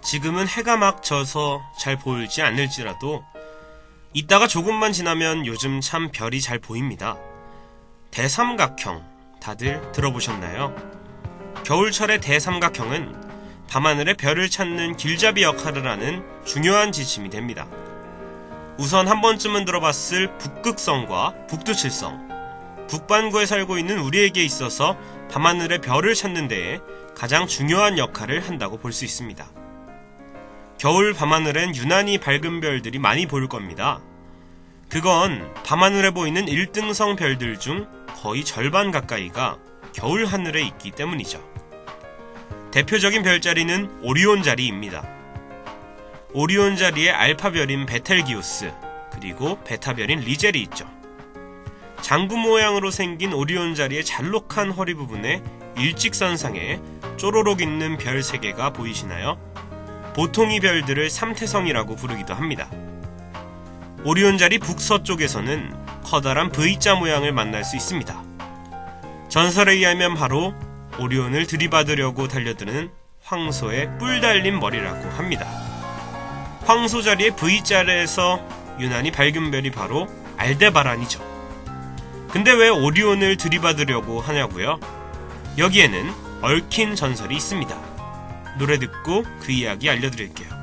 지금은 해가 막 져서 잘 보이지 않을지라도 이따가 조금만 지나면 요즘 참 별이 잘 보입니다. 대삼각형 다들 들어보셨나요? 겨울철의 대삼각형은 밤하늘의 별을 찾는 길잡이 역할을 하는 중요한 지침이 됩니다. 우선 한 번쯤은 들어봤을 북극성과 북두칠성. 북반구에 살고 있는 우리에게 있어서 밤하늘의 별을 찾는 데에 가장 중요한 역할을 한다고 볼 수 있습니다. 겨울 밤하늘엔 유난히 밝은 별들이 많이 보일 겁니다. 그건 밤하늘에 보이는 1등성 별들 중 거의 절반 가까이가 겨울 하늘에 있기 때문이죠. 대표적인 별자리는 오리온 자리입니다. 오리온 자리에 알파별인 베텔기우스, 그리고 베타별인 리젤이 있죠. 장구 모양으로 생긴 오리온 자리의 잘록한 허리 부분에 일직선상에 쪼로록 있는 별 3개가 보이시나요? 보통 이 별들을 삼태성이라고 부르기도 합니다. 오리온 자리 북서쪽에서는 커다란 V자 모양을 만날 수 있습니다. 전설에 의하면 바로 오리온을 들이받으려고 달려드는 황소의 뿔 달린 머리라고 합니다. 황소 자리의 V자에서 유난히 밝은 별이 바로 알데바란이죠. 근데 왜 오리온을 들이받으려고 하냐고요? 여기에는 얽힌 전설이 있습니다. 노래 듣고 그 이야기 알려드릴게요.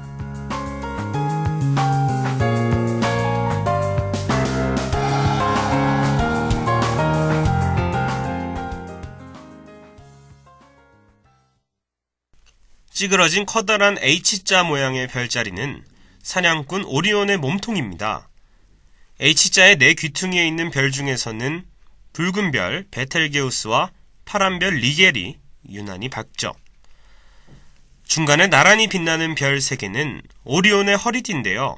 찌그러진 커다란 H자 모양의 별자리는 사냥꾼 오리온의 몸통입니다. H자의 네 귀퉁이에 있는 별 중에서는 붉은 별 베텔게우스와 파란 별 리겔이 유난히 밝죠. 중간에 나란히 빛나는 별 3개는 오리온의 허리띠인데요.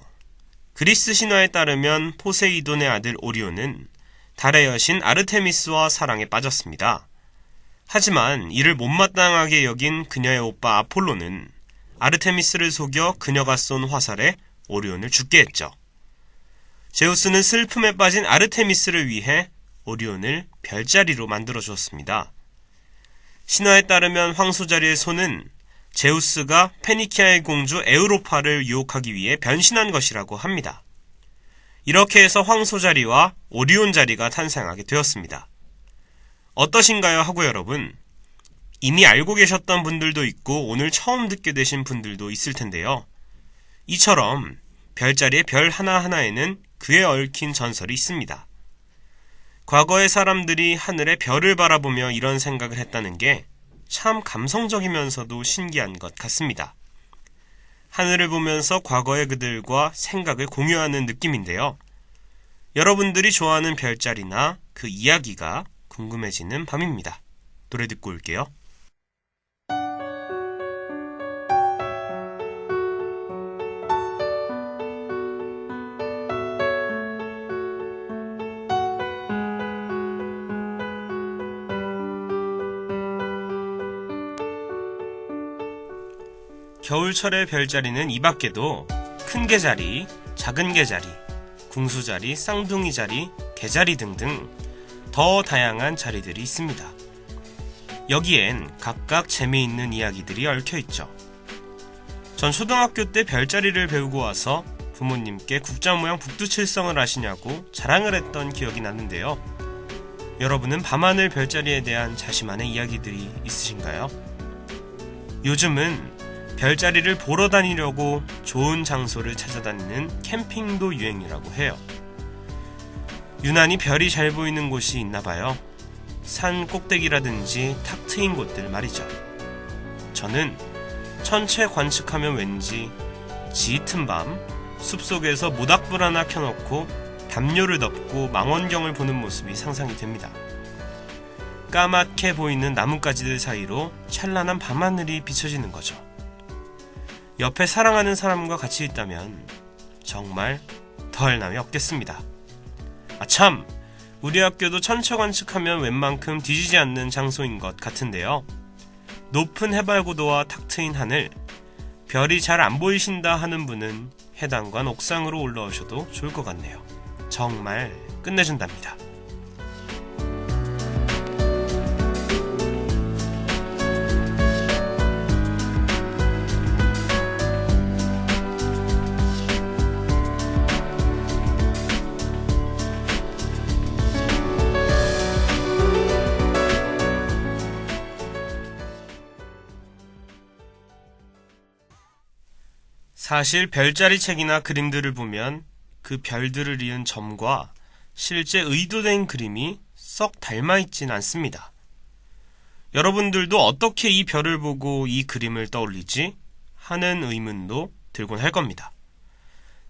그리스 신화에 따르면 포세이돈의 아들 오리온은 달의 여신 아르테미스와 사랑에 빠졌습니다. 하지만 이를 못마땅하게 여긴 그녀의 오빠 아폴로는 아르테미스를 속여 그녀가 쏜 화살에 오리온을 죽게 했죠. 제우스는 슬픔에 빠진 아르테미스를 위해 오리온을 별자리로 만들어 주었습니다. 신화에 따르면 황소자리의 소는 제우스가 페니키아의 공주 에우로파를 유혹하기 위해 변신한 것이라고 합니다. 이렇게 해서 황소자리와 오리온 자리가 탄생하게 되었습니다. 어떠신가요 하고 여러분? 이미 알고 계셨던 분들도 있고 오늘 처음 듣게 되신 분들도 있을 텐데요. 이처럼 별자리의 별 하나하나에는 그에 얽힌 전설이 있습니다. 과거의 사람들이 하늘의 별을 바라보며 이런 생각을 했다는 게 참 감성적이면서도 신기한 것 같습니다. 하늘을 보면서 과거의 그들과 생각을 공유하는 느낌인데요. 여러분들이 좋아하는 별자리나 그 이야기가 궁금해지는 밤입니다. 노래 듣고 올게요. 겨울철의 별자리는 이 밖에도 큰 개자리, 작은 개자리, 궁수자리, 쌍둥이 자리, 개자리 등등 더 다양한 자리들이 있습니다. 여기엔 각각 재미있는 이야기들이 얽혀있죠. 전 초등학교 때 별자리를 배우고 와서 부모님께 국자 모양 북두칠성을 아시냐고 자랑을 했던 기억이 나는데요. 여러분은 밤하늘 별자리에 대한 자신만의 이야기들이 있으신가요? 요즘은 별자리를 보러 다니려고 좋은 장소를 찾아다니는 캠핑도 유행이라고 해요. 유난히 별이 잘 보이는 곳이 있나봐요. 산 꼭대기라든지 탁 트인 곳들 말이죠. 저는 천체 관측하면 왠지 짙은 밤 숲속에서 모닥불 하나 켜놓고 담요를 덮고 망원경을 보는 모습이 상상이 됩니다. 까맣게 보이는 나뭇가지들 사이로 찬란한 밤하늘이 비춰지는 거죠. 옆에 사랑하는 사람과 같이 있다면 정말 더할 나위 없겠습니다. 참! 우리 학교도 천체 관측하면 웬만큼 뒤지지 않는 장소인 것 같은데요. 높은 해발고도와 탁 트인 하늘, 별이 잘 안 보이신다 하는 분은 해당관 옥상으로 올라오셔도 좋을 것 같네요. 정말 끝내준답니다. 사실 별자리 책이나 그림들을 보면 그 별들을 이은 점과 실제 의도된 그림이 썩 닮아있진 않습니다. 여러분들도 어떻게 이 별을 보고 이 그림을 떠올리지? 하는 의문도 들곤 할 겁니다.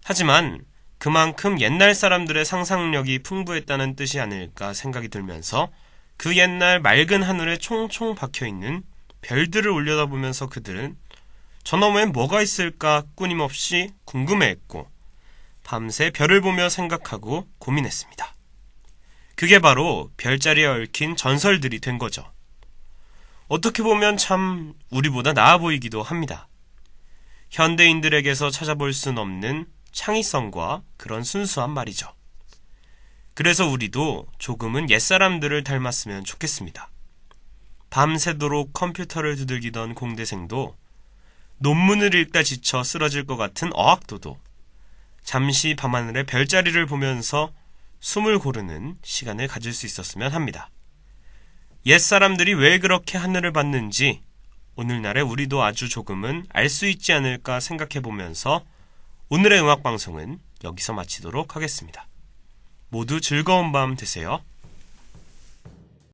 하지만 그만큼 옛날 사람들의 상상력이 풍부했다는 뜻이 아닐까 생각이 들면서 그 옛날 맑은 하늘에 총총 박혀있는 별들을 올려다보면서 그들은 저 너머엔 뭐가 있을까 끊임없이 궁금해했고 밤새 별을 보며 생각하고 고민했습니다. 그게 바로 별자리에 얽힌 전설들이 된 거죠. 어떻게 보면 참 우리보다 나아 보이기도 합니다. 현대인들에게서 찾아볼 순 없는 창의성과 그런 순수한 말이죠. 그래서 우리도 조금은 옛사람들을 닮았으면 좋겠습니다. 밤새도록 컴퓨터를 두들기던 공대생도, 논문을 읽다 지쳐 쓰러질 것 같은 어학도도 잠시 밤하늘의 별자리를 보면서 숨을 고르는 시간을 가질 수 있었으면 합니다. 옛사람들이 왜 그렇게 하늘을 봤는지 오늘날의 우리도 아주 조금은 알 수 있지 않을까 생각해 보면서 오늘의 음악방송은 여기서 마치도록 하겠습니다. 모두 즐거운 밤 되세요.